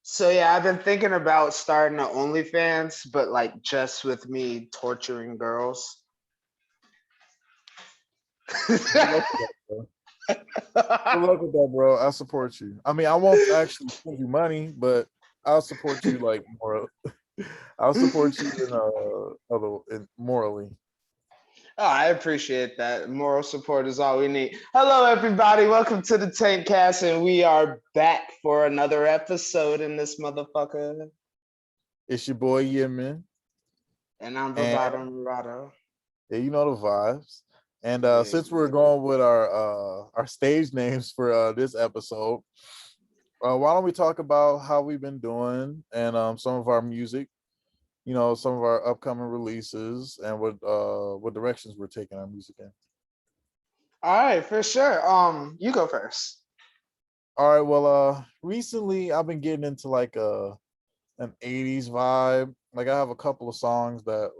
So yeah, I've been thinking about starting an OnlyFans, but like just with me torturing girls. Good luck with that, bro. Good luck with that, bro. I support you. I mean, I won't actually send you money, but I'll support you like more. I'll support you in morally. Oh, I appreciate that. Moral support is all we need. Hello, everybody. Welcome to the TaintCast, and we are back for another episode in this motherfucker. It's your boy YInMn, And I'm and Bravado Morado. yeah, you know the vibes. And Yeah. since we're going with our stage names for this episode, why don't we talk about how we've been doing and some of our music, some of our upcoming releases and what directions we're taking our music in. All right, for sure. You go first. All right, well, recently I've been getting into like an 80s vibe. Like I have a couple of songs that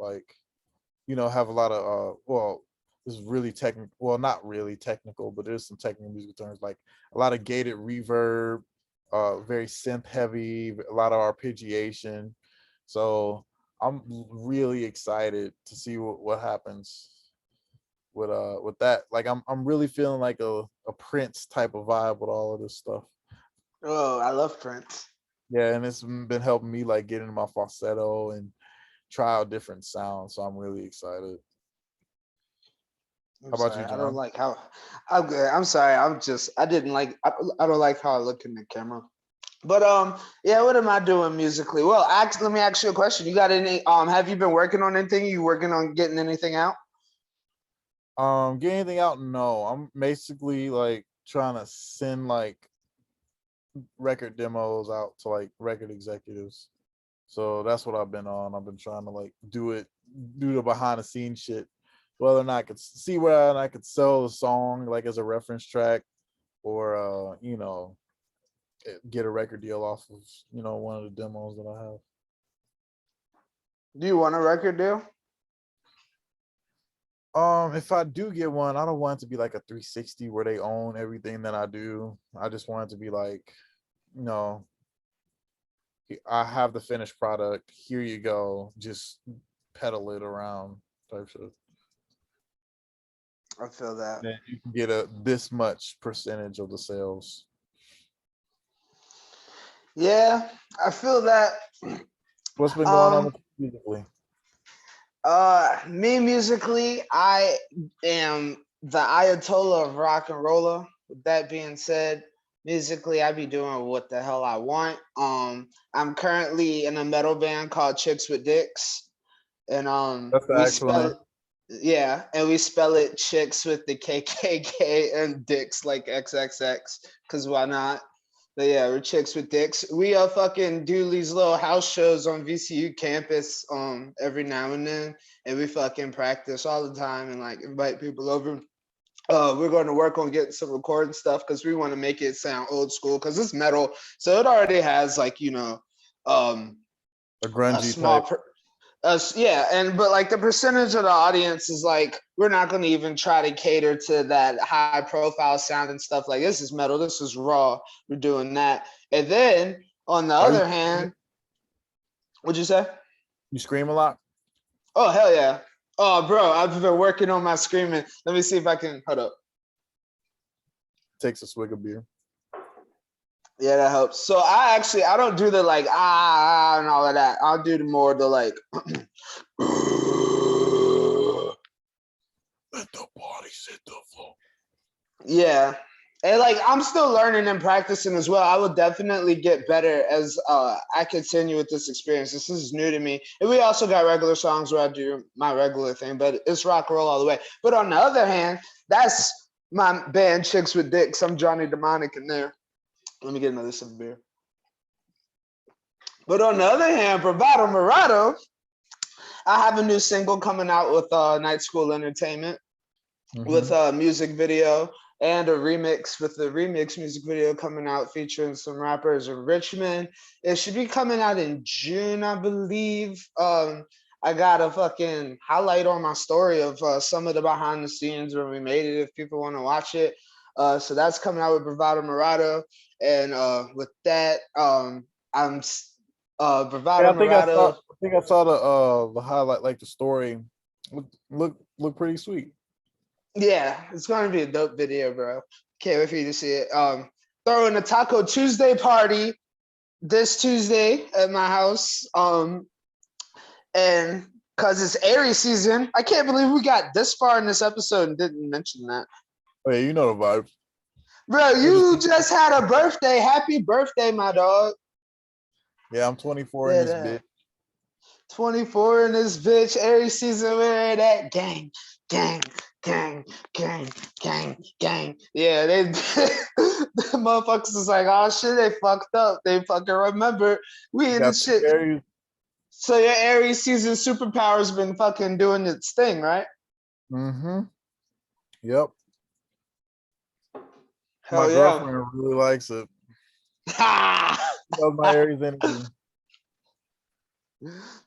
have a lot of this is really technical, well, not really technical, but there's some technical music terms, like a lot of gated reverb, very synth heavy, a lot of arpeggiation. So I'm really excited to see what happens with that. Like I'm really feeling like a Prince type of vibe with all of this stuff. Oh, I love Prince. Yeah, and it's been helping me like get into my falsetto and try out different sounds. So I'm really excited. I'm How about sorry. you, I don't John? like how I'm good. I'm sorry. I didn't like I don't like how I look in the camera. But yeah, what am I doing musically? Well, let me ask you a question. You got any have you been working on anything? You working on getting anything out? Get anything out? No, I'm basically like trying to send like record demos out to like record executives. So that's what I've been on. I've been trying to like do the behind the scenes shit. Whether or not I could see whether I could sell the song like as a reference track or get a record deal off of one of the demos that I have. Do you want a record deal? If I do get one, I don't want it to be like a 360 where they own everything that I do. I just want it to be like, you know, I have the finished product. Here you go. Just pedal it around type shit. I feel that. Then you can get a this much percentage of the sales. Yeah, I feel that. What's been going on Um with you musically? me musically, I am the Ayatollah of rock and roller. With that being said, musically I be doing what the hell I want. I'm currently in a metal band called Chicks with Dicks. And That's the we actual name. spell yeah, and we spell it chicks with the KKK and dicks like XXX, cause why not? But yeah, we're chicks with dicks. We fucking do these little house shows on VCU campus every now and then, and we fucking practice all the time and like invite people over. We're going to work on getting some recording stuff because we want to make it sound old school because it's metal, so it already has like um A a grungy small type. yeah, and but like the percentage of the audience is like we're not going to even try to cater to that high profile sound and stuff. Like this is metal, this is raw. We're doing that, and then on the Are you other hand, what'd you say? you scream a lot? Oh hell yeah! Oh bro, I've been working on my screaming. Let me see if I can hold up. Takes a swig of beer. Yeah, that helps. So I don't do the like and all of that. I'll do the more the like. Let the bodies hit the floor. Yeah. And like I'm still learning and practicing as well. I will definitely get better as I continue with this experience. This is new to me. And we also got regular songs where I do my regular thing, but it's rock and roll all the way. But on the other hand, that's my band Chicks with Dicks. I'm Johnny Demonic in there. Let me get another sip of beer. But on the other hand, Bravado Morado, I have a new single coming out with Night School Entertainment with Mm-hmm. a music video and a remix with the remix music video coming out featuring some rappers in Richmond. It should be coming out in June, I believe. I got a fucking highlight on my story of some of the behind the scenes when we made it if people want to watch it. So that's coming out with Bravado Morado. And with that, I'm Yeah, Bravado Morado. I think I saw the highlight, like the story. Look pretty sweet. Yeah, it's gonna be a dope video, bro. Can't wait for you to see it. Throwing a Taco Tuesday party this Tuesday at my house. And because it's Aries season, I can't believe we got this far in this episode and didn't mention that. Oh yeah, you know the vibes. Bro, you just had a birthday. Happy birthday, my dog. Yeah, I'm 24 in this bitch. 24 in this bitch. Aries season, where that gang, gang, gang, gang, gang, gang. Yeah, they the motherfuckers is like, oh shit, they fucked up. They fucking remember we in this shit. Aries. So your Aries season superpower's been fucking doing its thing, right? Mm-hmm. Yep. Hell My yeah. girlfriend really likes it. Love my Aries energy.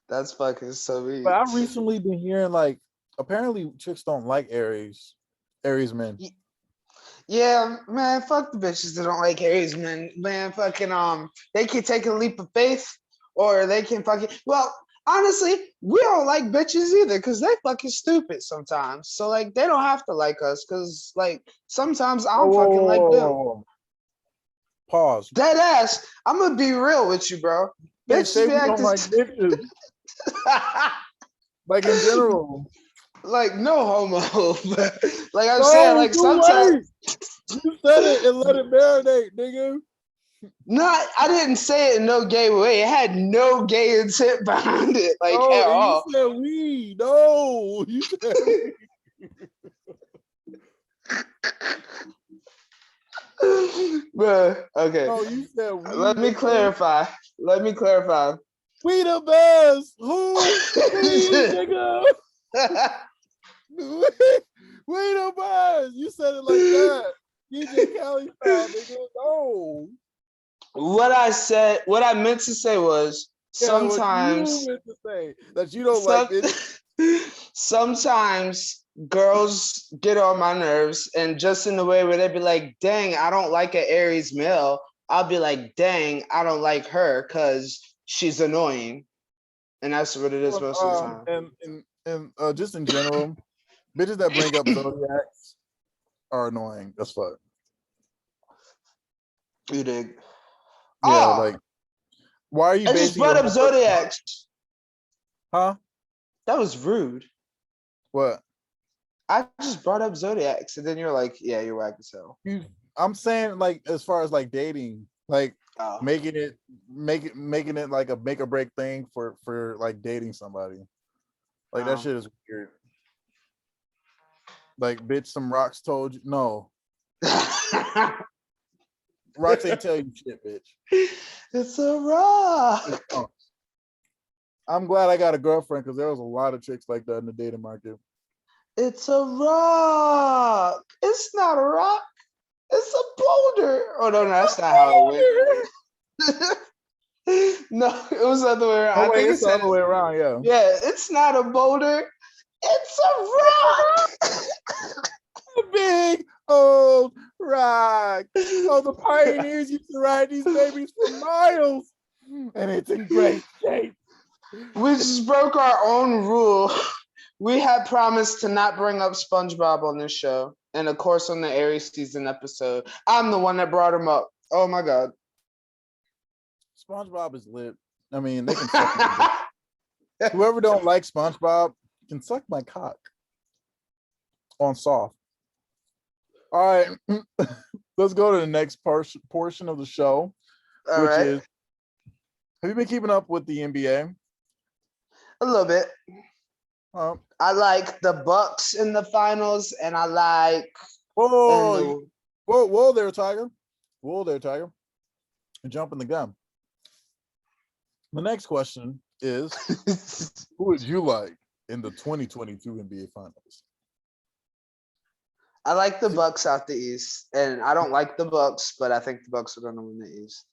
That's fucking so weird. But I've recently been hearing like apparently chicks don't like Aries men. Yeah, man, fuck the bitches that don't like Aries, man. Man, fucking they can take a leap of faith, or they can fucking honestly, we don't like bitches either because they fucking stupid sometimes. So like they don't have to like us because like sometimes I'm fucking like them. Pause. Dead ass. I'm gonna be real with you, bro. They Bitches say be we don't acting like bitches. Like in general. Like no homo, but like I'm saying, like sometimes you said it and let it marinate, nigga. Not, I didn't say it in no gay way. It had no gay intent behind it, like at all. You said we. No, you said we. Bruh, okay. No, you said we. Let me clarify. We the best. Who? We, nigga. we the best. You said it like that. DJ Kelly style, nigga. No. What I meant to say was sometimes what you meant to say that you don't like it. Sometimes girls get on my nerves, and just in the way where they'd be like, dang, I don't like an Aries male. I'll be like, dang, I don't like her because she's annoying. And that's what it is most of the time. And just in general, bitches that bring up zodiacs are annoying as fuck. You dig? Yeah, like why are you? I just brought up zodiacs. Huh? That was rude. What? I just brought up zodiacs, and then you're like, "Yeah, you're whack as hell." I'm saying like as far as like dating, like making it like a make or break thing for like dating somebody. Like that shit is weird. Like, bitch, some rocks told you no. Rocks ain't tell you shit, bitch. It's a rock. I'm glad I got a girlfriend because there was a lot of chicks like that in the dating market. It's a rock. It's not a rock. It's a boulder. Oh no, that's not how it went. No, it was the other way around. I think it's the other way around. Yeah. Yeah, it's not a boulder. It's a rock. A big old rock. Oh, the pioneers used to ride these babies for miles, and it's in great shape. We just broke our own rule. We had promised to not bring up SpongeBob on this show. And of course, on the Aries season episode, I'm the one that brought him up. Oh my God. SpongeBob is lit. I mean, they can suck whoever don't like SpongeBob can suck my cock on soft. All right, let's go to the next portion of the show, which is, have you been keeping up with the NBA? A little bit. I like the Bucks in the finals, and I like. Whoa there, Tiger. Whoa there, Tiger. You're jumping the gun. The next question is, who would you like in the 2022 NBA Finals? I like the Bucks out the East, and I don't like the Bucks, but I think the Bucks are going to win the East.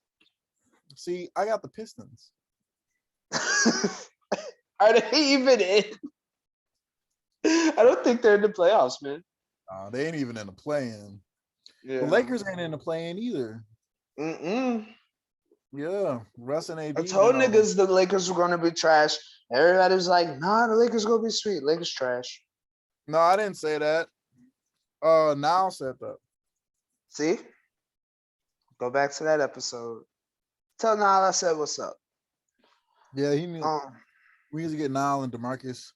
See, I got the Pistons. Are they even in? I don't think they're in the playoffs, man. They ain't even in the play-in. Yeah. The Lakers ain't in the play-in either. Mm-mm. Yeah, Russ and I AD told been niggas the Lakers were gonna be trash. Everybody was like, nah, the Lakers gonna be sweet. Lakers trash. No, I didn't say that. Nile said that. See? Go back to that episode. Tell Nile I said what's up. Yeah, Um, we need to get Nile and DeMarcus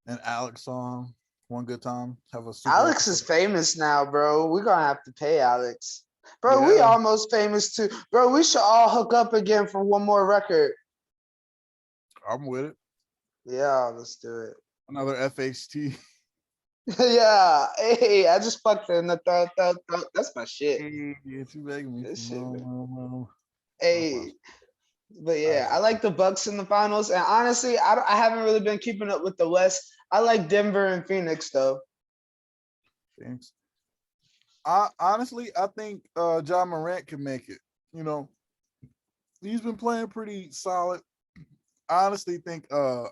and Alex on one good time. Have a super Alex is episode. famous now, bro. We're gonna have to pay Alex. Bro, we Yeah, almost famous too. Bro, we should all hook up again for one more record. I'm with it. Yeah, let's do it. Another FHT. Yeah. Hey, I just fucked in the throat. That's my shit. Hey, you begging me This for shit, man. no. That's my Hey. But yeah, I like the Bucks in the finals. And honestly, I haven't really been keeping up with the West. I like Denver and Phoenix though. Thanks. I think John Morant can make it. You know, he's been playing pretty solid. I honestly think damn,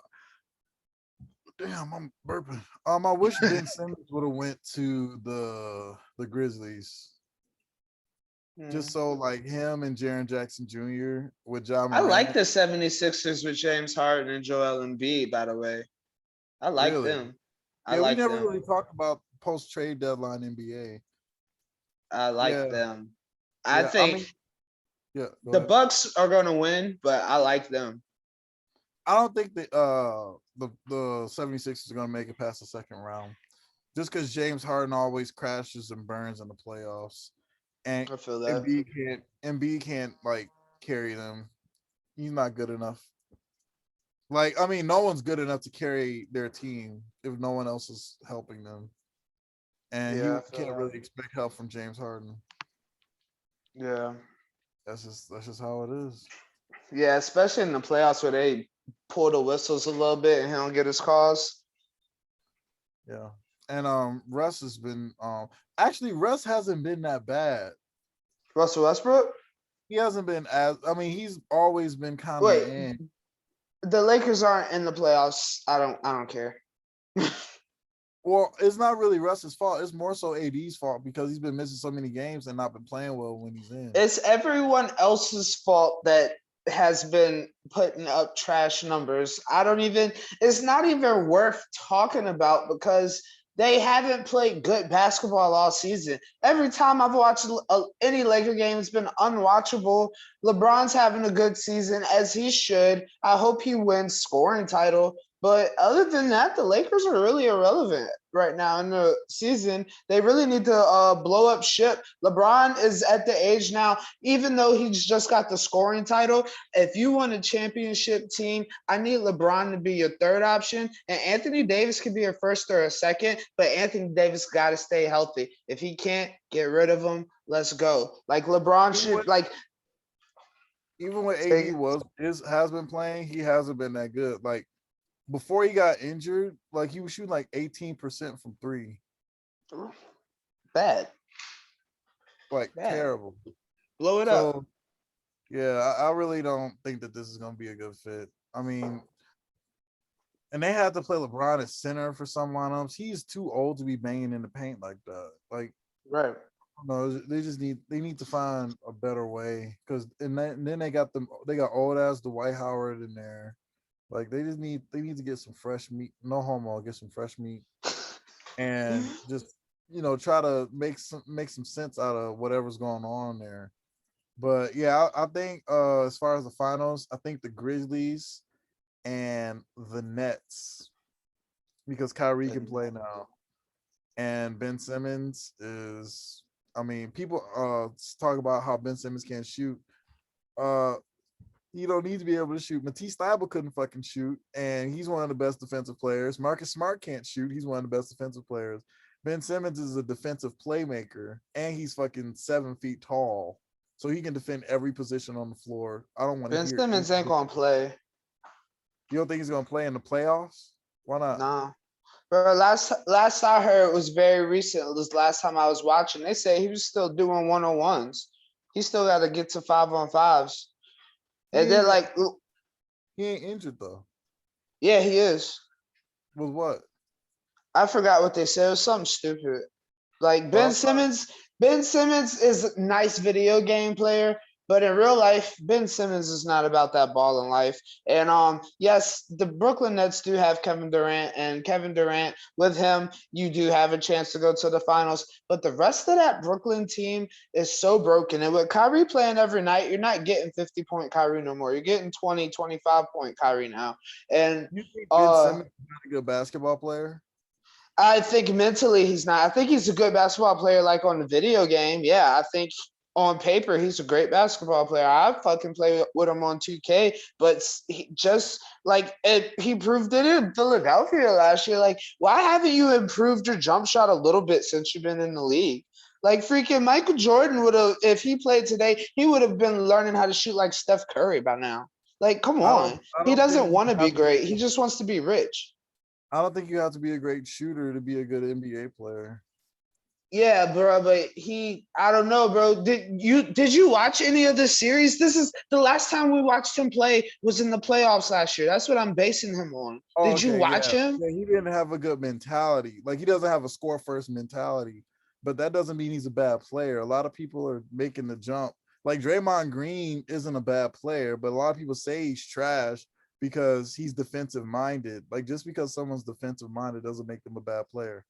I'm burping. I wish Ben Simmons would have went to the Grizzlies. Just so like him and Jaren Jackson Jr. with John I like Morant. the 76ers with James Harden and Joel Embiid, by the way. I like Really? them. I Yeah, we like never them. really talked about post trade deadline NBA. I like Yeah, them. I yeah. I think mean, yeah. Go the ahead. Bucks are gonna win, but I like them. I don't think the 76ers are gonna make it past the second round. Just because James Harden always crashes and burns in the playoffs. And I feel that. Embiid can't like carry them. He's not good enough. Like, I mean, no one's good enough to carry their team if no one else is helping them. And Yeah, I you feel can't that. really expect help from James Harden. Yeah. That's just how it is. Yeah, especially in the playoffs where they pull the whistles a little bit and he don't get his calls. Yeah. And Russ has been actually Russ hasn't been that bad. Russell Westbrook? He hasn't been as I mean, he's always been kind of Wait, in. the Lakers aren't in the playoffs. I don't care. Well, it's not really Russ's fault. It's more so AD's fault because he's been missing so many games and not been playing well when he's in. It's everyone else's fault that has been putting up trash numbers. It's not even worth talking about because they haven't played good basketball all season. Every time I've watched any Laker game, it's been unwatchable. LeBron's having a good season, as he should. I hope he wins scoring title. But other than that, the Lakers are really irrelevant right now in the season. They really need to blow up ship. LeBron is at the age now, even though he's just got the scoring title. If you want a championship team, I need LeBron to be your third option, and Anthony Davis could be your first or a second. But Anthony Davis got to stay healthy. If he can't, get rid of him. Let's go. Like LeBron should like. Even when AD has been playing, he hasn't been that good. Like before he got injured, like he was shooting like 18% from three. Bad. Like terrible. Blow it up. Yeah, I really don't think that this is gonna be a good fit. I mean, and they had to play LeBron at center for some lineups. He's too old to be banging in the paint like that. Like, right. No, they need to find a better way because and then they got old ass Dwight Howard in there. Like they need to get some fresh meat. No homo, get some fresh meat and just try to make some sense out of whatever's going on there. But yeah, I think as far as the finals, I think the Grizzlies and the Nets because Kyrie can play now, and Ben Simmons is. I mean, people talk about how Ben Simmons can't shoot. You don't need to be able to shoot. Matisse Thybulle couldn't fucking shoot, and he's one of the best defensive players. Marcus Smart can't shoot. He's one of the best defensive players. Ben Simmons is a defensive playmaker, and he's fucking 7 feet tall, so he can defend every position on the floor. I don't want to Ben hear. Simmons ain't gonna play. You don't think he's gonna play in the playoffs? Why not? Nah. Bro, last I heard was very recent. It was last time I was watching. They say he was still doing 1-on-1s. He still got to get to 5-on-5s. And they're like, he ain't injured though. Yeah, he is. With what? I forgot what they said. It was something stupid. Like Ben Simmons is a nice video game player, But in real life, Ben Simmons is not about that ball in life. And yes, the Brooklyn Nets do have Kevin Durant, and Kevin Durant, with him, you do have a chance to go to the finals. But the rest of that Brooklyn team is so broken. And with Kyrie playing every night, you're not getting 50-point Kyrie no more. You're getting 20, 25-point Kyrie now. And You think Ben Simmons is not a good basketball player? I think mentally he's not. I think he's a good basketball player, like on the video game. Yeah, I think on paper he's a great basketball player. I fucking play with him on 2K, but he just like he proved it in Philadelphia last year. Like, why haven't you improved your jump shot a little bit since you've been in the league? Like freaking Michael Jordan would have, if he played today, he would have been learning how to shoot like Steph Curry by now. Like, come on. I He don't doesn't think want you to be have to great. be. He just wants to be rich. I don't think you have to be a great shooter to be a good NBA player. Yeah, bro, but I don't know, bro. Did you watch any of the series? This is the last time we watched him play was in the playoffs last year. That's what I'm basing him on. Oh, Did you okay, watch yeah. him? Yeah, he didn't have a good mentality. Like he doesn't have a score first mentality, but that doesn't mean he's a bad player. A lot of people are making the jump. Like Draymond Green isn't a bad player, but a lot of people say he's trash because he's defensive minded. Like just because someone's defensive minded doesn't make them a bad player.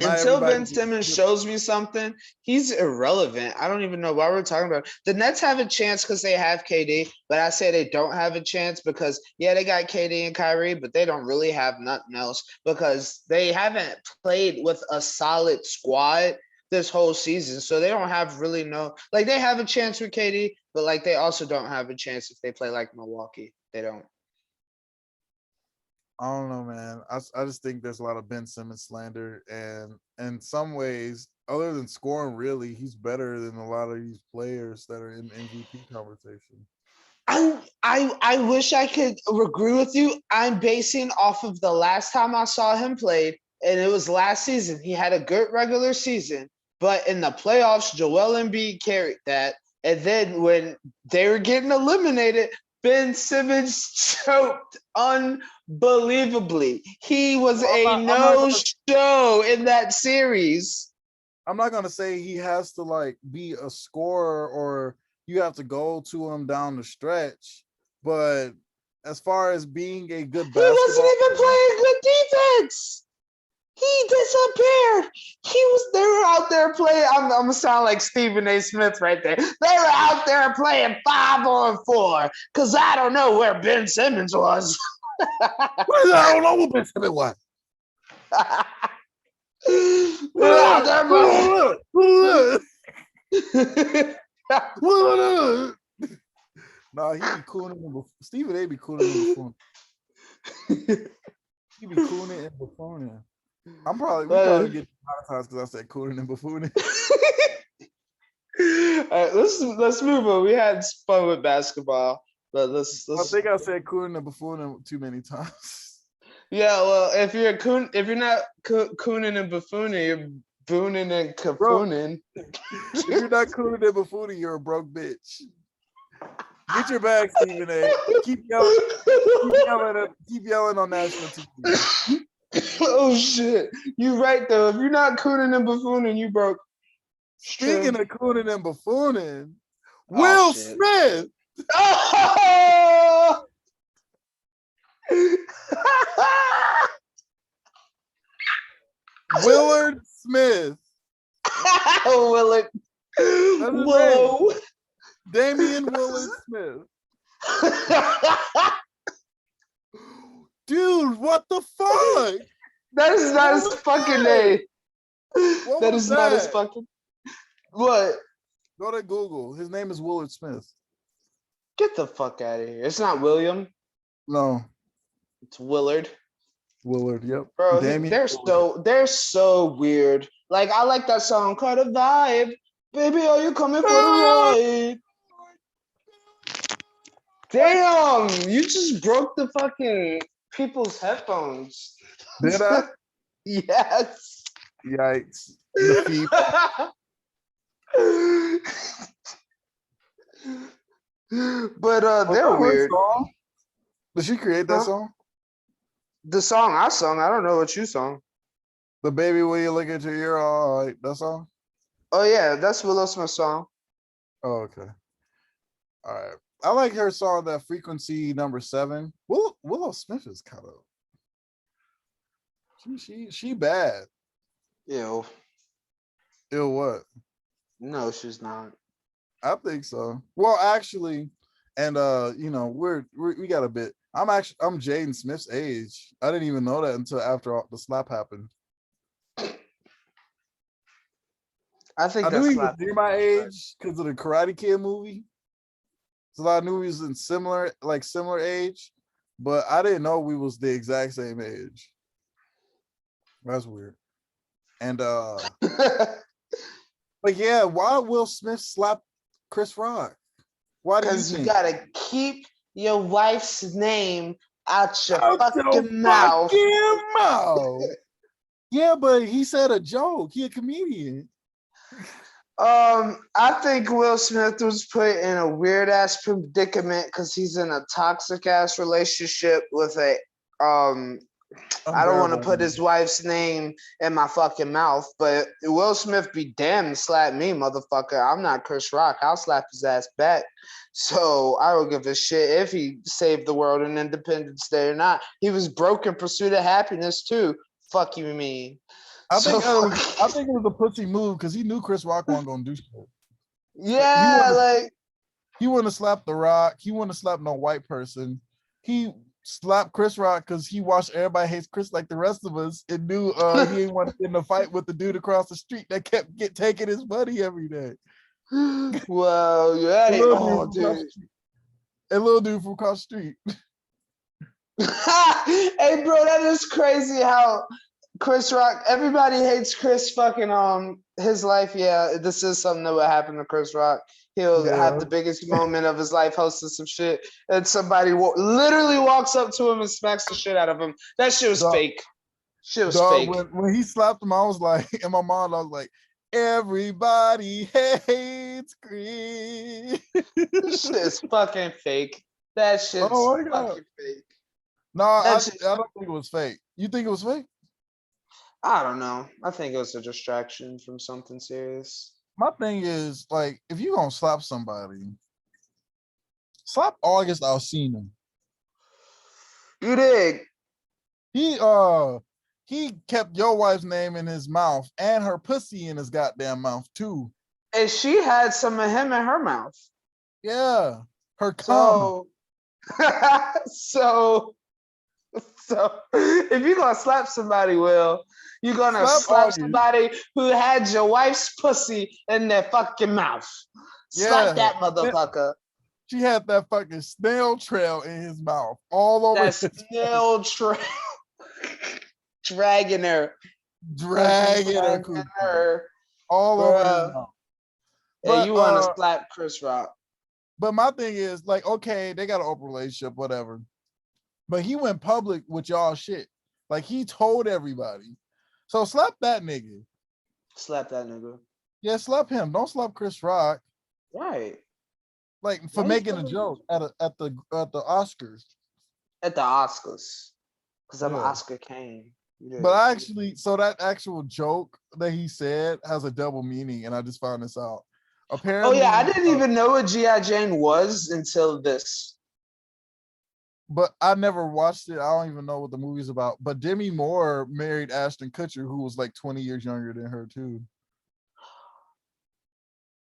Not Until everybody. Ben Simmons shows me something, he's irrelevant. I don't even know why we're talking about it. The Nets have a chance because they have KD, but I say they don't have a chance because, yeah, they got KD and Kyrie, but they don't really have nothing else because they haven't played with a solid squad this whole season. So they don't have really like they have a chance with KD, but like they also don't have a chance if they play like Milwaukee. They don't. I don't know, man. I just think there's a lot of Ben Simmons slander, and in some ways, other than scoring, really, he's better than a lot of these players that are in MVP conversation. I wish I could agree with you. I'm basing off of the last time I saw him played, and it was last season. He had a good regular season, but in the playoffs, Joel Embiid carried that. And then when they were getting eliminated, Ben Simmons choked unbelievably. He was a no-show in that series. I'm not gonna say he has to like be a scorer or you have to go to him down the stretch, but as far as being a good basketball, he wasn't even playing good defense. He disappeared. They were out there playing. I'm gonna sound like Stephen A. Smith right there. They were out there playing 5-on-4 because I don't know where Ben Simmons was. I don't know what Ben Simmons was. Nah, he be cooning him. Stephen A. be cooning him before. He be cooning and buffooning. We probably get monetized because I said cooning and buffooning. All right, let's move on. We had fun with basketball, but let's. I think I said cooning and buffooning too many times. Yeah, well, if you're not cooning and buffooning, you're booning and kapooning. If you're not cooning and buffooning, you're a broke bitch. Get your bag, Stephen A. Keep yelling on national TV. Oh shit! You right though. If you're not cooning and buffooning, you broke. Speaking of cooning and buffooning, Will Smith. Oh! Willard Smith. Willard. Whoa. Damian Willard Smith. Dude, what the fuck? That is not his fucking name. That is not his fucking. What? Go to Google. His name is Willard Smith. Get the fuck out of here. It's not William. No. It's Willard. Willard, yep. Bro, they're so weird. Like, I like that song called A Vibe. Baby, are you coming for the ride? Damn, you just broke the fucking people's headphones. Did I? Yes. Yikes. But they're weird. Song? Did she create that song? The song I sung, I don't know what you sung. The Baby When You Look at Your Ear, all right, that song? Oh yeah, that's Willow Smith's song. Oh, okay. All right. I like her song that Frequency Number 7. Willow Smith is kind of she bad. Ew. Ew, what? No, she's not. I think so. Well, actually, and you know, we got a bit. I'm Jaden Smith's age. I didn't even know that until after the slap happened. I think I knew that's he was slap. near my age because of the Karate Kid movie. So I knew he was in similar age, but I didn't know we was the exact same age. That's weird. And but yeah, why Will Smith slap Chris Rock? Why do you Because you think? gotta keep your wife's name out your Out your fucking mouth. fucking mouth. Yeah, but he said a joke. He a comedian. I think Will Smith was put in a weird ass predicament because he's in a toxic ass relationship with a I don't want to Unbearable put his woman. wife's name in my fucking mouth, but Will Smith be damned to slap me, motherfucker. I'm not Chris Rock. I'll slap his ass back. So I don't give a shit if he saved the world in Independence Day or not. He was broke in pursuit of happiness too. Fuck you mean. I So think it was a pussy move because he knew Chris Rock wasn't gonna do shit. Like, yeah, like he wouldn't have slapped The Rock. He wouldn't have slapped no white person. He slapped Chris Rock because he watched Everybody Hates Chris like the rest of us and knew he ain't want to get in a fight with the dude across the street that kept taking his money every day. well, you had it. Oh, dude. A little dude from across the street. Hey, bro, that is crazy how Chris Rock, everybody hates Chris fucking his life. Yeah, this is something that would happen to Chris Rock. He'll have the biggest moment of his life hosting some shit, and somebody literally walks up to him and smacks the shit out of him. That shit was fake. Shit was fake. When he slapped him, I was like, in my mind, I was like, everybody hates Chris. This shit is fucking fake. That shit's fucking fake. No, I don't think it was fake. You think it was fake? I don't know. I think it was a distraction from something serious. My thing is, like, if you gonna slap somebody, slap August Alsina. You dig? He kept your wife's name in his mouth and her pussy in his goddamn mouth too. And she had some of him in her mouth. Yeah, her cum. So if you're gonna slap somebody, Will, you're gonna slap somebody who had your wife's pussy in their fucking mouth. Slap that motherfucker. She had that fucking snail trail in his mouth all over. That snail trail. Dragging her all over his mouth. But you want to slap Chris Rock. But my thing is, like, okay, they got an open relationship, whatever. But he went public with y'all shit. Like, he told everybody. So slap that nigga. Slap that nigga. Yeah, slap him. Don't slap Chris Rock. Right. Like, for making a joke at the Oscars. At the Oscars. Because I'm an Oscar Kane. Yeah. But actually, so that actual joke that he said has a double meaning, and I just found this out. Apparently, oh yeah, I didn't even know what G.I. Jane was until this. But I never watched it. I don't even know what the movie's about. But Demi Moore married Ashton Kutcher, who was like 20 years younger than her too.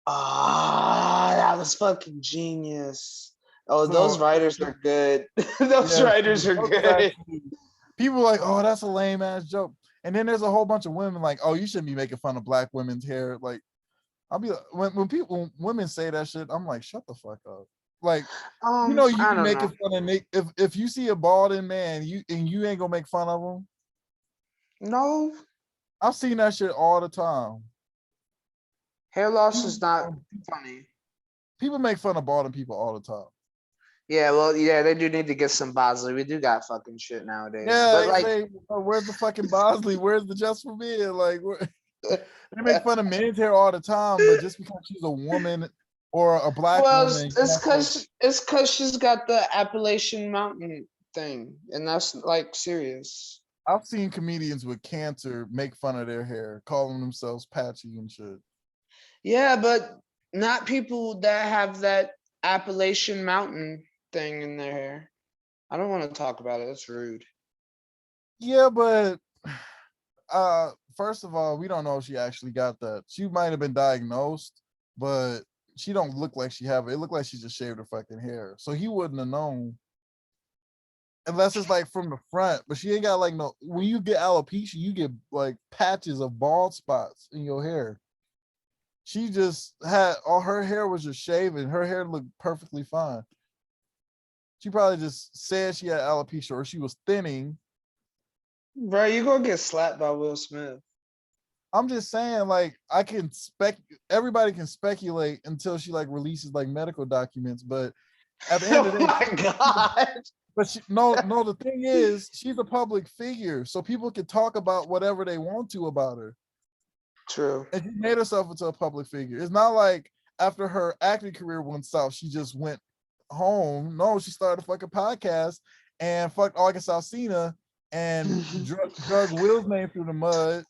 Ah, that was fucking genius. Oh, so, those writers are good. Those writers are good. Actually, people are like, oh, that's a lame ass joke. And then there's a whole bunch of women like, oh, you shouldn't be making fun of black women's hair. Like, I'll be when women say that shit, I'm like, shut the fuck up. Like, you know, you be making fun of Nick. If you see a balding man, you ain't gonna make fun of him. No, I've seen that shit all the time. Hair loss is not funny. People make fun of balding people all the time. Yeah, well, yeah, they do need to get some Bosley. We do got fucking shit nowadays. Yeah, but like, say, where's the fucking Bosley? Where's the Just for Men? Like, they make fun of men's hair all the time, but just because she's a woman or a black woman, it's because she's got the Appalachian Mountain thing, and that's like serious. I've seen comedians with cancer make fun of their hair, calling themselves patchy and shit. Yeah, but not people that have that Appalachian Mountain thing in their hair. I don't want to talk about it. It's rude. Yeah, but first of all, we don't know if she actually got that. She might have been diagnosed, but she don't look like she have it. It looked like she just shaved her fucking hair. So he wouldn't have known. Unless it's like from the front, but she ain't got like no. When you get alopecia, you get like patches of bald spots in your hair. She just had all her hair was just shaven. Her hair looked perfectly fine. She probably just said she had alopecia or she was thinning. Bro, you gonna get slapped by Will Smith. I'm just saying, like, everybody can speculate until she like releases like medical documents, but at the end of Oh the day, my god. but no, the thing is, she's a public figure, so people can talk about whatever they want to about her. True. And she made herself into a public figure. It's not like after her acting career went south, she just went home. No, she started a fucking podcast and fucked August Alsina and drug Will's name through the mud.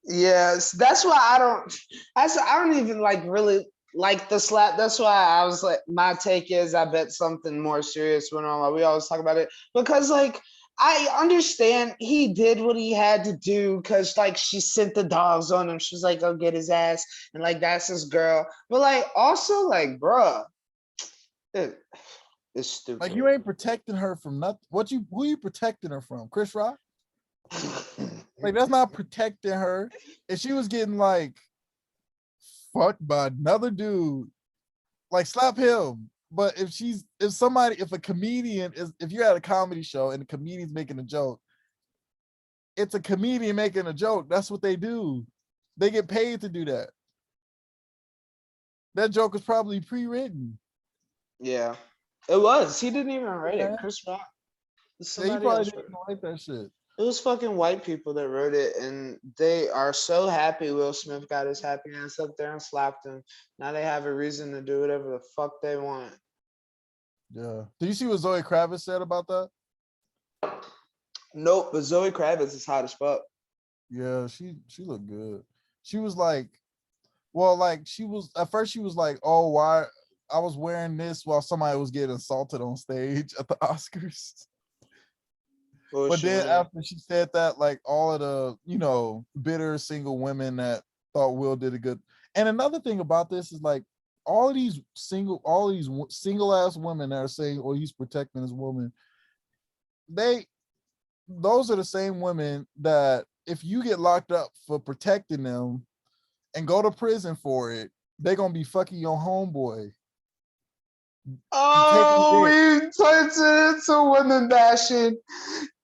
Yes, that's why I don't even like really like the slap. That's why I was like, my take is I bet something more serious went on. Like we always talk about it because like I understand he did what he had to do because like she sent the dogs on him. She's like, go get his ass, and like that's his girl. But like also like, bruh, it's stupid. Like you ain't protecting her from nothing. Who you protecting her from? Chris Rock? Like that's not protecting her. If she was getting like fucked by another dude, like slap him. But if a comedian if you're at a comedy show and the comedian's making a joke, it's a comedian making a joke. That's what they do. They get paid to do that. That joke is probably pre-written. Yeah, it was. He didn't even write it. Yeah. Chris Rock. Yeah, he Somebody probably else didn't wrote it. like that shit. It was fucking white people that wrote it, and they are so happy Will Smith got his happy ass up there and slapped him. Now they have a reason to do whatever the fuck they want. Yeah. Did you see what Zoe Kravitz said about that? Nope, but Zoe Kravitz is hot as fuck. Yeah, she looked good. She was like, well, like she was at first she was like, oh, why I was wearing this while somebody was getting assaulted on stage at the Oscars. But then after she said that, like all of the, bitter single women that thought Will did a good. And another thing about this is like all these single ass women that are saying, oh, he's protecting his woman. Those are the same women that if you get locked up for protecting them and go to prison for it, they're gonna be fucking your homeboy. Oh, we turned it into women bashing.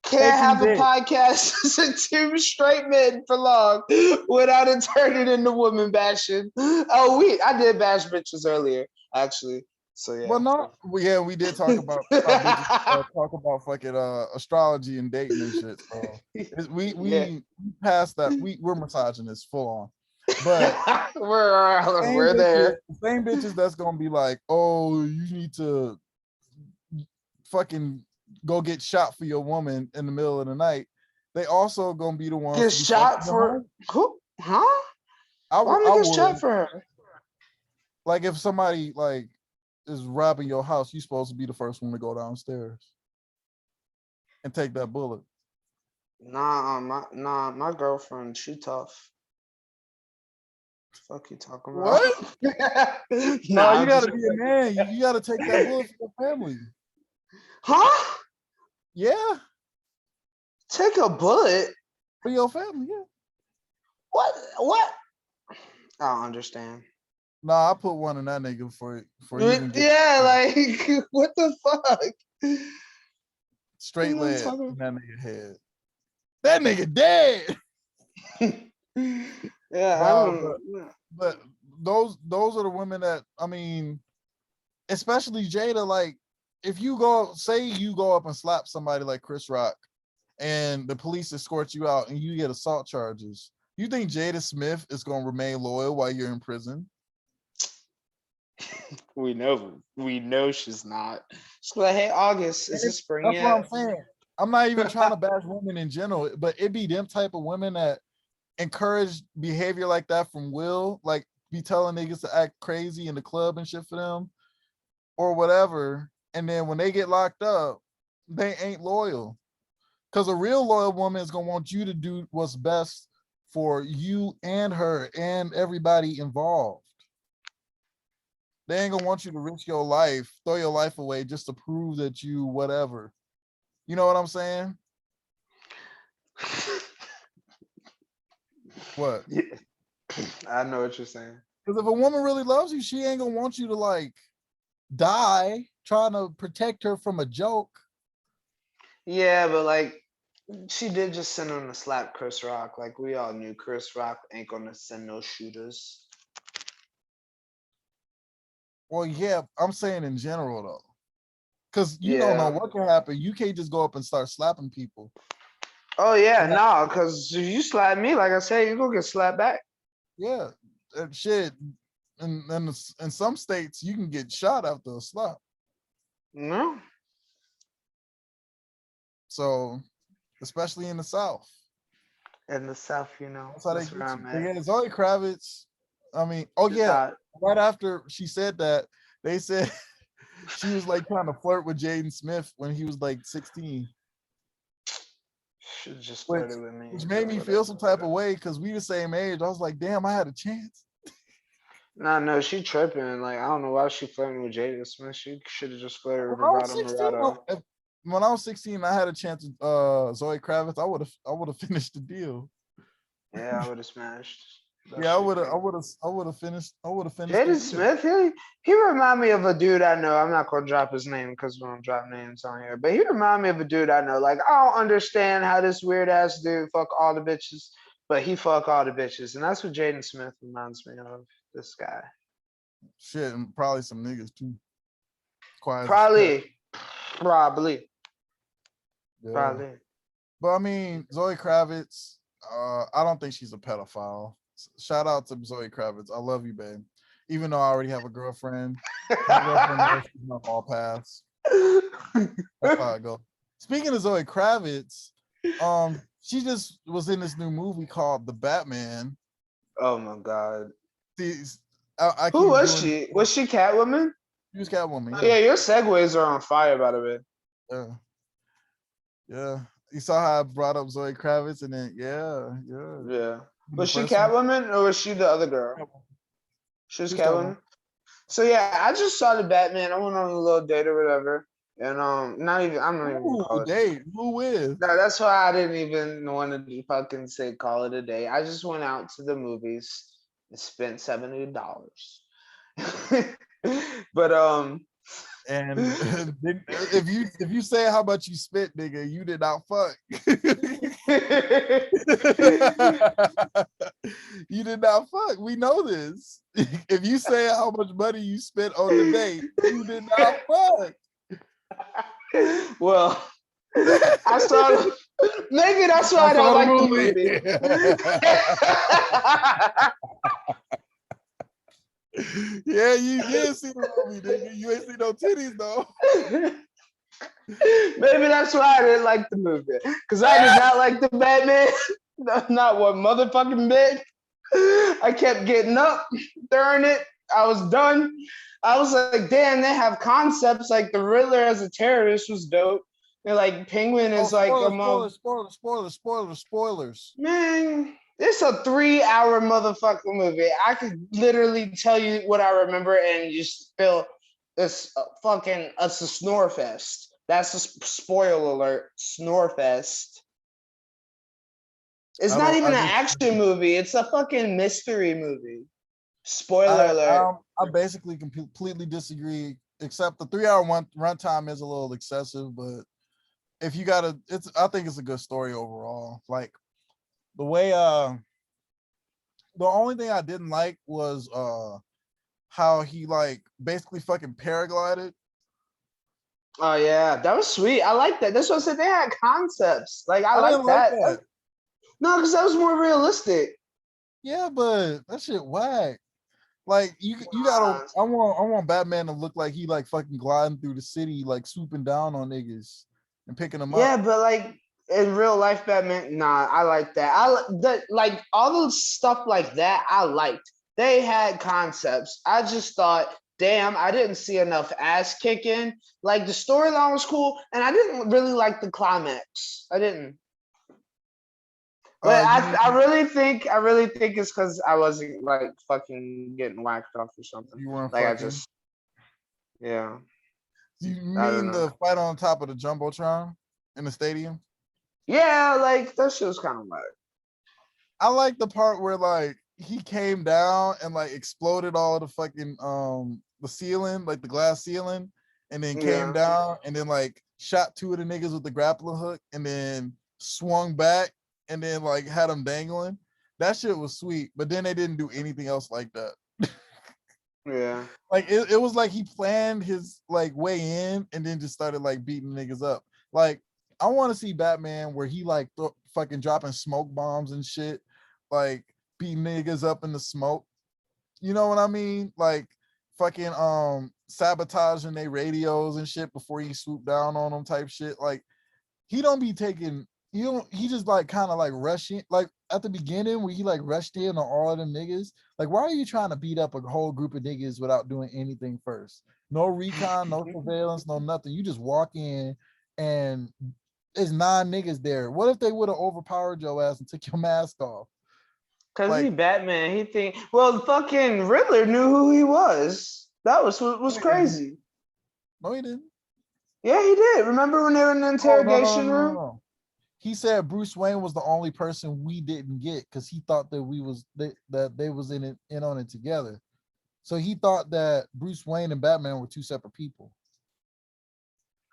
Can't have a podcast as two straight men for long without it turning into woman bashing. Oh, I did bash bitches earlier, actually. So yeah. Well, no, we did talk about bitches, talk about fucking astrology and dating and shit. So we passed that. We're misogynists full on. But we're there. The same bitches that's gonna be like, oh, you need to fucking go get shot for your woman in the middle of the night. They also gonna be the ones get shot for who? Huh? Why would get shot for her? Like if somebody like is robbing your house, you're supposed to be the first one to go downstairs and take that bullet. Nah, my girlfriend, she tough. Fuck you talking about? What? No, you gotta be a man. You gotta take that bullet for your family. Huh? Yeah. Take a bullet for your family. Yeah. What? I don't understand. Nah, I put one in that nigga for yeah, like what the fuck? Straight leg in that nigga head. That nigga dead. Yeah, but those are the women that I mean, especially Jada. Like, if you go up and slap somebody like Chris Rock, and the police escort you out and you get assault charges, you think Jada Smith is gonna remain loyal while you're in prison? We know she's not. She's like, hey, August, is it spring yet? That's what I'm saying. I'm not even trying to bash women in general, but it be them type of women that encourage behavior like that from Will, like be telling niggas to act crazy in the club and shit for them, or whatever, and then when they get locked up, they ain't loyal. Because a real loyal woman is gonna want you to do what's best for you and her and everybody involved. They ain't gonna want you to risk your life, throw your life away just to prove that you whatever. You know what I'm saying? What? Yeah, I know what you're saying. Because if a woman really loves you, she ain't gonna want you to like die trying to protect her from a joke. Yeah, but like she did just send him to slap Chris Rock. Like we all knew Chris Rock ain't gonna send no shooters. Well, yeah, I'm saying in general though. Because you don't know Yeah. what can happen. You can't just go up and start slapping people. Oh yeah, Yeah, no, because if you slap me, like I said, you gonna get slapped back. yeah. And shit. In some states, you can get shot after a slap. No. So, especially in the South. In the South, you know, That's how they that's where get you. I'm But at. yeah, Zoe Kravitz. I mean, oh It's yeah, hot. right after she said that, they said she was like trying to flirt with Jaden Smith when he was like 16, Should just which flirted with me, which but made me feel whatever. some type of way because we the same age. I was like, damn, I had a chance. Nah, no, she tripping. Like I don't know why she flirting with Jada Smith. She should have just flirted with When I was Bravado 16, Morado. when I was 16, I had a chance with Zoe Kravitz. I would have finished the deal. Yeah, I would have smashed that Yeah, I shit would have I crazy. would have I would have finished the Jaden deal. Smith, he remind me of a dude I know. I'm not gonna drop his name because we don't drop names on here. But he remind me of a dude I know. Like I don't understand how this weird ass dude fuck all the bitches, but he fuck all the bitches, and that's what Jaden Smith reminds me of. This guy. Shit, and probably some niggas too. Quiet as kept. Probably, probably, Yeah. probably. But I mean, Zoe Kravitz, I don't think she's a pedophile. Shout out to Zoe Kravitz. I love you, babe. Even though I already have a girlfriend, my girlfriend knows she's my ball pass. That's how I go. Speaking of Zoe Kravitz, she just was in this new movie called The Batman. Oh my god. These, I Who keep was doing. she? Was she Catwoman? She was Catwoman, Oh, yeah, yeah, your segues are on fire, by the way. yeah, yeah. You saw how I brought up Zoe Kravitz, and then yeah. Yeah. The Was she first one, Catwoman or was she the other girl? She was she was Catwoman. Catwoman. So yeah, I just saw the Batman. I went on a little date or whatever, and not even I'm not even gonna Ooh, call it a date. date. Who with? No, that's why I didn't even want to fucking say call it a day. I just went out to the movies and spent $70. But And if you say how much you spent, nigga, you did not fuck. You did not fuck. We know this. If you say how much money you spent on the date, you did not fuck. well, I saw. Maybe that's why I I don't saw the like the movie. movie. Yeah, you did see the movie, nigga. You ain't see no titties though. Maybe that's why I didn't like the movie. Because I did not like the Batman. Not one motherfucking bit. I kept getting up during it. I was done. I was like, damn, they have concepts like the Riddler as a terrorist was dope. They're like Penguin Oh, is like a spoilers. man. It's a 3-hour motherfucking movie. I could literally tell you what I remember, and you just feel it's a snore fest. That's a spoiler alert. Snore fest. It's I not don't. even I an just. action movie. It's a fucking mystery movie. Spoiler alert. I basically completely disagree. Except the 3-hour runtime is a little excessive, but if you gotta, I think it's a good story overall. Like the way the only thing I didn't like was how he like basically fucking paraglided. Oh yeah, that was sweet. I like that. That's what I said. They had concepts. Like I I like didn't like that. that. No, because that was more realistic. Yeah, but that shit whack. Like you gotta. I want Batman to look like he like fucking gliding through the city, like swooping down on niggas and picking them up. Yeah, but like in real life, Batman. Nah, I like that. Like all the stuff like that. I liked. They had concepts. I just thought damn, I didn't see enough ass kicking. Like the storyline was cool, and I didn't really like the climax. I didn't. But You mean I really think it's because I wasn't like fucking getting whacked off or something. you weren't Like I fucking? just, yeah, You I don't mean know. the fight on top of the jumbotron in the stadium? Yeah, like that shit was kind of whack. I like the part where like he came down and like exploded all of the fucking the ceiling, like the glass ceiling, and then came Yeah, down and then like shot two of the niggas with the grappling hook and then swung back and then like had them dangling. That shit was sweet, but then they didn't do anything else like that. yeah. Like it was like he planned his like way in and then just started like beating niggas up. Like I want to see Batman where he like fucking dropping smoke bombs and shit, like beating niggas up in the smoke. You know what I mean? Like fucking sabotaging their radios and shit before he swoop down on them type shit. Like he don't be taking he just like kind of like rushing like at the beginning where he like rushed in on all of them niggas. Like, why are you trying to beat up a whole group of niggas without doing anything first? No recon, no surveillance, no nothing. You just walk in and there's 9 niggas there. What if they would have overpowered your ass and took your mask off? Cause he Like, Batman, he think. Well, fucking Riddler knew who he was. That was what no, was he didn't. crazy. No, he didn't. Yeah, he did. Remember when they were in the Oh, no, no, no, interrogation no, no, room? no. He said Bruce Wayne was the only person we didn't get because he thought that that they was in on it together. So he thought that Bruce Wayne and Batman were two separate people.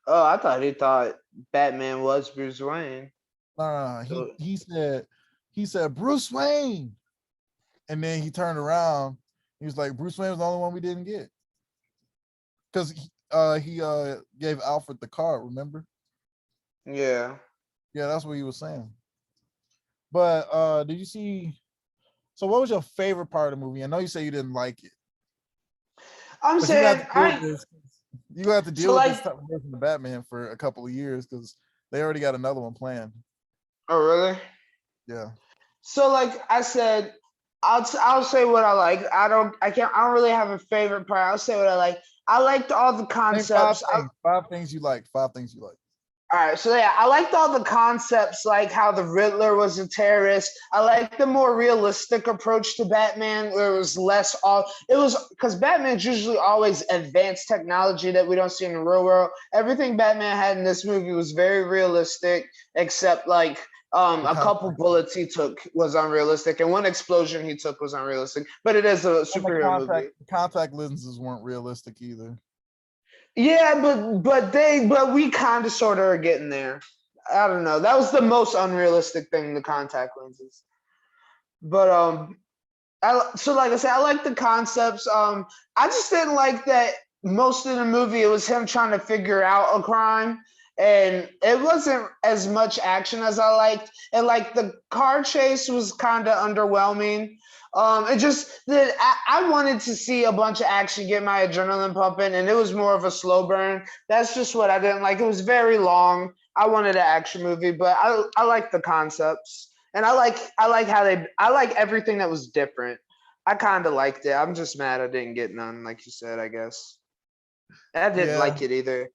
Oh, I thought he thought Batman was Bruce Wayne. He So, said Bruce Wayne, and then he turned around. He was like, Bruce Wayne was the only one we didn't get because he gave Alfred the card. Remember? yeah. Yeah, that's what he was saying. But did you see? So, what was your favorite part of the movie? I know you say you didn't like it, I'm but you got saying to deal with I this. You got to so deal with this like type of version of Batman for a couple of years because they already got another one planned. oh really? Yeah. So like I said, I'll say what I like. I don't really have a favorite part. I'll say what I like. I liked all the Name five concepts. things. Five things you like. Five things you like. All right, so yeah, I liked all the concepts, like how the Riddler was a terrorist. I like the more realistic approach to Batman, where it was less all. It was because Batman's usually always advanced technology that we don't see in the real world. Everything Batman had in this movie was very realistic, except like The a couple contact. bullets he took was unrealistic, and one explosion he took was unrealistic. But it is a And superhero movie. the contact lenses weren't realistic either. Yeah, but we kind of sort of are getting there. I don't know. That was the most unrealistic thing, the contact lenses. But so like I said, I like the concepts. I just didn't like that most of the movie it was him trying to figure out a crime, and it wasn't as much action as I liked. And like the car chase was kind of underwhelming. It just that I wanted to see a bunch of action, get my adrenaline pumping, and it was more of a slow burn. That's just what I didn't like. It was very long. I wanted an action movie, but I like the concepts. And I like how I like everything that was different. I kind of liked it. I'm just mad I didn't get none, like you said, I guess. I didn't Yeah, like it either.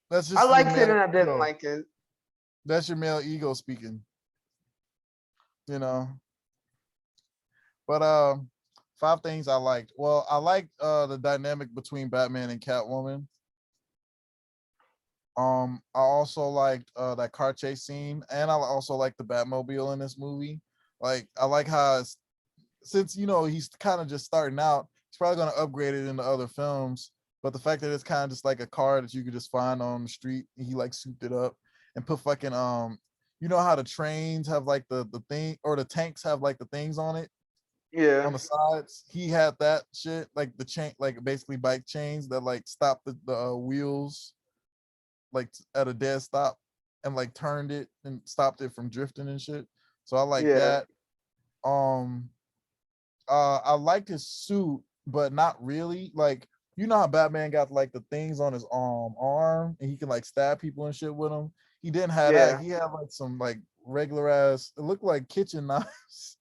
that's I just your liked it male and I didn't ego. like it. That's your male ego speaking. You know. But five things I liked. Well, I liked the dynamic between Batman and Catwoman. I also liked that car chase scene, and I also like the Batmobile in this movie. Like, I like how since he's kind of just starting out, he's probably gonna upgrade it into other films. But the fact that it's kind of just like a car that you could just find on the street, he like souped it up and put fucking you know how the trains have like the thing, or the tanks have like the things on it Yeah, on the sides. He had that shit, like the chain, like basically bike chains that like stop the wheels like at a dead stop and like turned it and stopped it from drifting and shit. So I like yeah, that. Um I liked his suit, but not really. Like, you know how Batman got like the things on his arm and he can like stab people and shit with them. He didn't have that. yeah. He had like some like regular ass, it looked like kitchen knives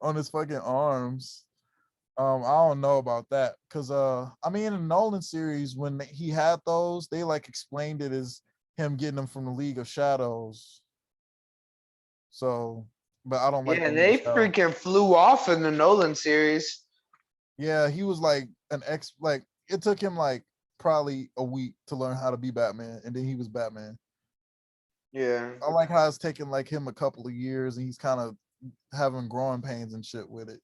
on his fucking arms. I don't know about that because I mean in the Nolan series when he had those, they like explained it as him getting them from the League of Shadows. So, but I don't like Yeah, the League of they Shadows. freaking flew off in the Nolan series. Yeah, he was like like it took him like probably a week to learn how to be Batman, and then he was Batman. Yeah. I like how it's taken like him a couple of years, and he's kind of having growing pains and shit with it.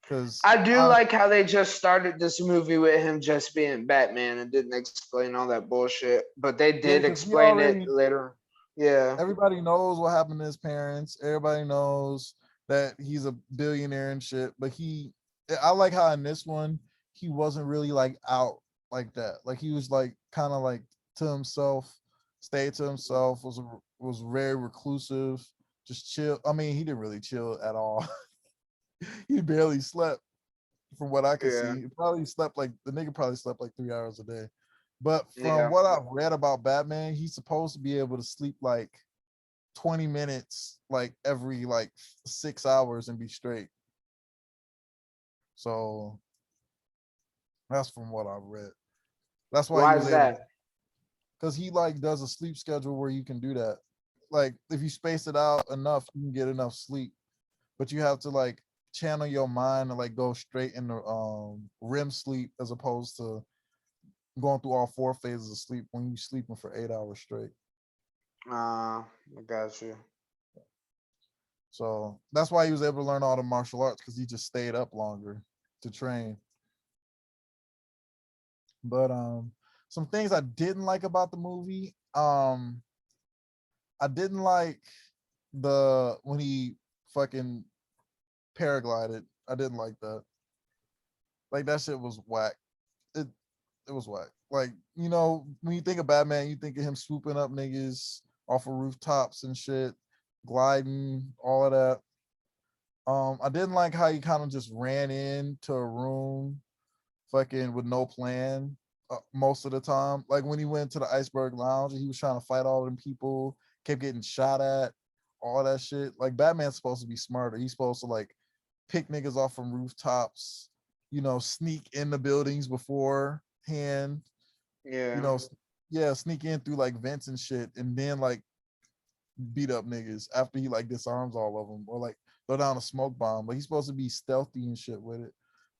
Cause I do I like how they just started this movie with him just being Batman and didn't explain all that bullshit. But they yeah, did because we explain it already later. Yeah. everybody knows what happened to his parents. Everybody knows that he's a billionaire and shit. But I like how in this one he wasn't really like out like that. Like he was like kind of like to himself, stayed to himself. Was very reclusive, just chill. I mean, he didn't really chill at all. He barely slept, from what I could Yeah. see. He probably slept like the nigga probably slept like 3 hours a day. But from Yeah. what I've read about Batman, he's supposed to be able to sleep like 20 minutes like every like 6 hours and be straight. So that's from what I've read. That's why he Why was is able, that? because he like does a sleep schedule where you can do that. Like if you space it out enough, you can get enough sleep. But you have to like channel your mind and like go straight into REM sleep as opposed to going through all four phases of sleep when you're sleeping for 8 hours straight. I got you. So that's why he was able to learn all the martial arts because he just stayed up longer to train. But some things I didn't like about the movie, I didn't like the when he fucking paraglided. I didn't like that. Like that shit was whack. It it was whack. Like, when you think of Batman, you think of him swooping up niggas off of rooftops and shit, gliding, all of that. I didn't like how he kind of just ran into a room fucking with no plan most of the time. Like when he went to the Iceberg Lounge and he was trying to fight all them people, kept getting shot at, all that shit. Like Batman's supposed to be smarter. He's supposed to like pick niggas off from rooftops, sneak in the buildings beforehand, you Yeah. know, yeah, sneak in through like vents and shit, and then like beat up niggas after he like disarms all of them, or like throw down a smoke bomb. Like he's supposed to be stealthy and shit with it.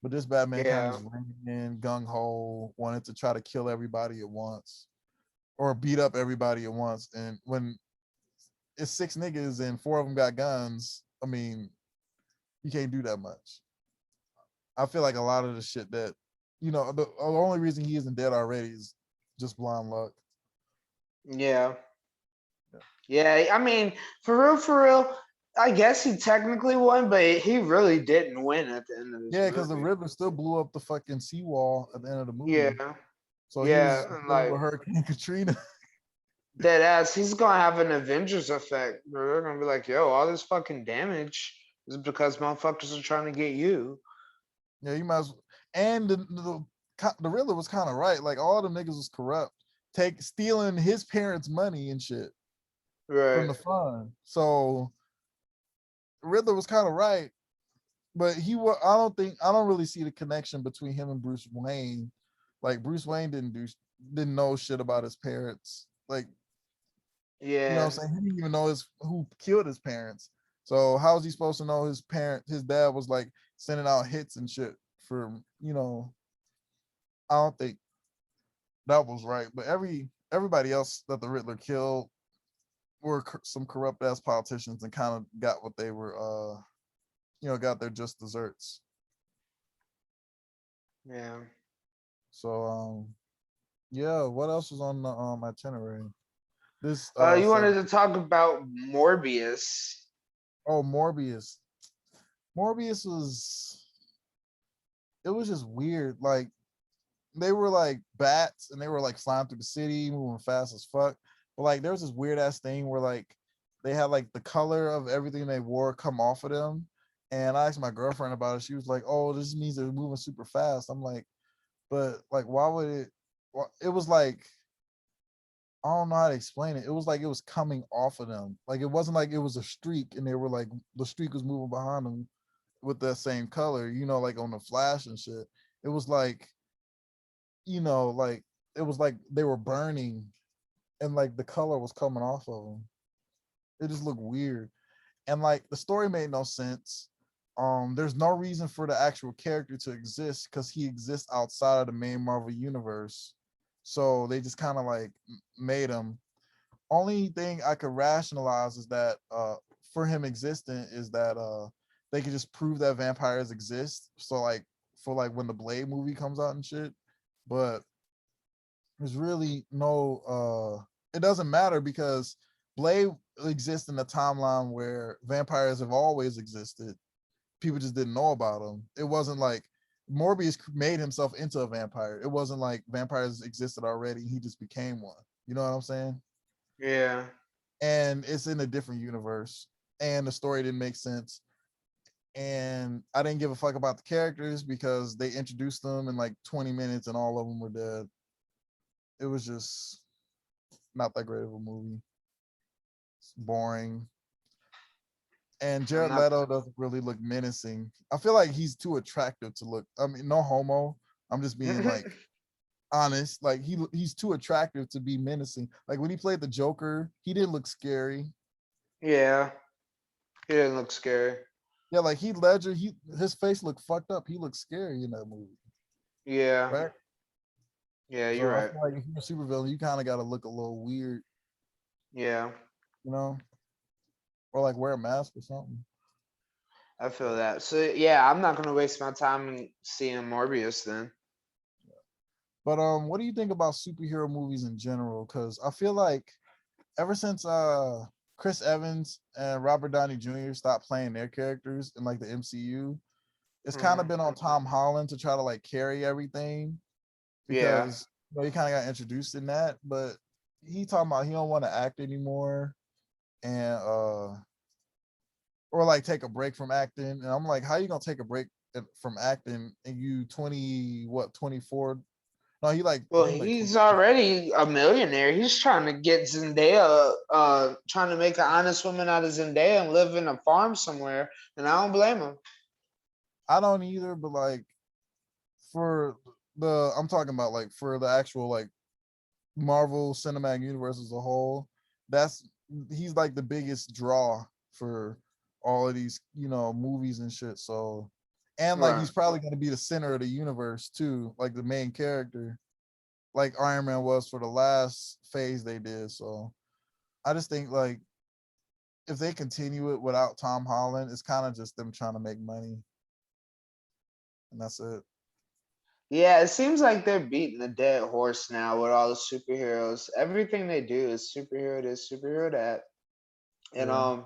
But this Batman kind of Yeah. just ran in gung ho, wanted to try to kill everybody at once or beat up everybody at once. And when it's six niggas and four of them got guns, I mean, you can't do that much. I feel like a lot of the shit that, the only reason he isn't dead already is just blind luck. Yeah. Yeah, Yeah. I mean, for real, I guess he technically won, but he really didn't win at the end of this yeah, because the movie. river still blew up the fucking seawall at the end of the movie. Yeah. So he was Yeah. And dealing like with Hurricane Katrina. dead ass, he's gonna have an Avengers effect. Bro. They're gonna be like, yo, all this fucking damage is because motherfuckers are trying to get you. Yeah, you might as well. And the Riddler was kind of right. Like all the niggas was corrupt, stealing his parents' money and shit from Right. the fund. So Riddler was kind of right, but I don't really see the connection between him and Bruce Wayne. Like Bruce Wayne didn't know shit about his parents. Like, Yeah. what I'm saying? He didn't even know who killed his parents. So how was he supposed to know his dad was like sending out hits and shit for, I don't think that was right. But everybody else that the Riddler killed were some corrupt ass politicians and kind of got what they were got their just desserts. Yeah. So yeah, what else was on the itinerary? This You wanted segment. to talk about Morbius. Oh, Morbius. Morbius was it was just weird. Like they were like bats and they were like flying through the city, moving fast as fuck. But like there was this weird ass thing where like they had like the color of everything they wore come off of them. And I asked my girlfriend about it. She was like, "Oh, this means they're moving super fast." I'm like, "But like, why would it?" Well, it was like I don't know how to explain it. It was like it was coming off of them. Like it wasn't like it was a streak and they were like the streak was moving behind them. with that same color, like on the Flash and shit. It was like, like it was like they were burning and like the color was coming off of them. It just looked weird. And like the story made no sense. There's no reason for the actual character to exist because he exists outside of the main Marvel universe. So they just kind of like made him. Only thing I could rationalize is that for him existing is that they could just prove that vampires exist. So like for like when the Blade movie comes out and shit. But there's really no it doesn't matter because Blade exists in a timeline where vampires have always existed. People just didn't know about them. It wasn't like Morbius made himself into a vampire. It wasn't like vampires existed already. He just became one. You know what I'm saying? Yeah. And it's in a different universe. And the story didn't make sense. And I didn't give a fuck about the characters because they introduced them in like 20 minutes and all of them were dead. It was just not that great of a movie. It's boring. And I'm Jared not. Leto doesn't really look menacing. I feel like he's too attractive to look. I mean, no homo. I'm just being like honest. Like he's too attractive to be menacing. Like when he played the Joker, he didn't look scary. Yeah. He didn't look scary. Yeah, like Heath Ledger, his face looked fucked up. He looked scary in that movie, Yeah. right? Yeah, So you're I right. feel like if you're a supervillain, you kind of got to look a little weird, Yeah, you know, or like wear a mask or something. I feel that. So yeah, I'm not gonna waste my time in seeing Morbius then. But what do you think about superhero movies in general? Because I feel like ever since Chris Evans and Robert Downey Jr. stopped playing their characters in like the MCU, it's kind of Mhm. been on Tom Holland to try to like carry everything Yeah. because he kind of got introduced in that, but he talking about he don't want to act anymore and or like take a break from acting. And I'm like, how you gonna take a break from acting and you 24? No, he like I Well, think like he's 20. already a millionaire. He's trying to get Zendaya, trying to make an honest woman out of Zendaya and live in a farm somewhere. And I don't blame him. I don't either, but like for I'm talking about like for the actual like Marvel Cinematic Universe as a whole, that's he's like the biggest draw for all of these, movies and shit. So, and like Right. he's probably going to be the center of the universe too, like the main character, like Iron Man was for the last phase they did. So, I just think like if they continue it without Tom Holland, it's kind of just them trying to make money, and that's it. Yeah, it seems like they're beating the dead horse now with all the superheroes. Everything they do is superhero this, superhero that. And Yeah.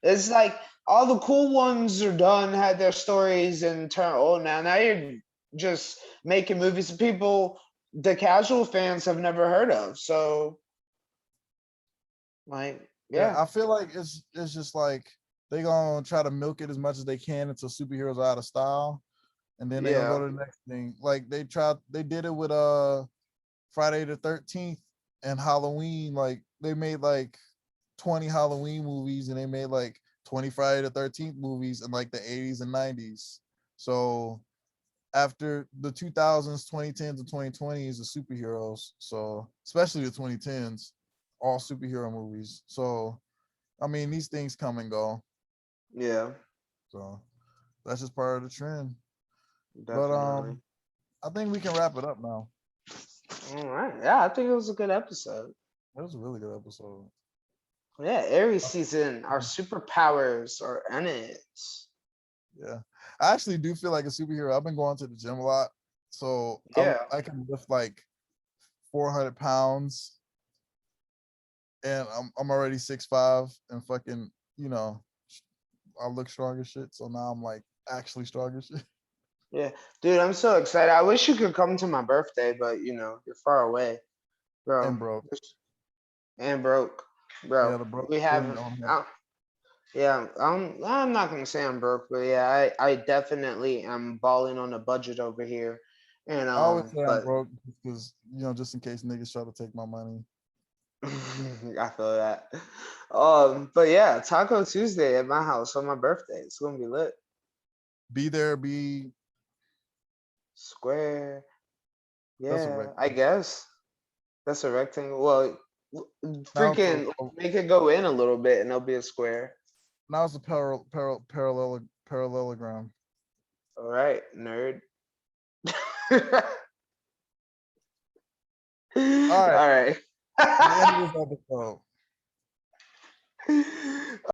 it's like all the cool ones are done, had their stories and turn old now. Now you're just making movies that people, the casual fans, have never heard of. So, like, Yeah, yeah, I feel like it's just like they gonna try to milk it as much as they can until superheroes are out of style, and then they're gonna go yeah, to the next thing. Like they did it with Friday the 13th and Halloween. Like they made like 20 Halloween movies and they made like 20 Friday the 13th movies in like the 80s and 90s. So after the 2000s, 2010s, and 2020s, the superheroes. So especially the 2010s, all superhero movies. So I mean, these things come and go. yeah, So that's just part of the trend. But definitely. I think we can wrap it up now. All right. Yeah, I think it was a good episode. It was a really good episode. Yeah, Aries season, our superpowers are in it. Yeah, I actually do feel like a superhero. I've been going to the gym a lot, so Yeah. I can lift like 400 pounds, and I'm already 6'5" and fucking I look strong as shit. So now I'm like actually strong as shit. Yeah, dude, I'm so excited. I wish you could come to my birthday, but you're far away, And bro. bro, And broke, bro. yeah, the broke We thing haven't. on here. Yeah, I'm not gonna say I'm broke, but yeah, I definitely am balling on a budget over here, and I always say I'm but broke because just in case niggas try to take my money. I feel that. But yeah, Taco Tuesday at my house on my birthday. It's gonna be lit. Be there, be Square. that's a Yeah, I rectangle. guess that's a rectangle. Well, Now it's freaking make it go in a little bit, and it'll be a square. now it's a parallelogram. All right, nerd. All All right, right. the end of this episode.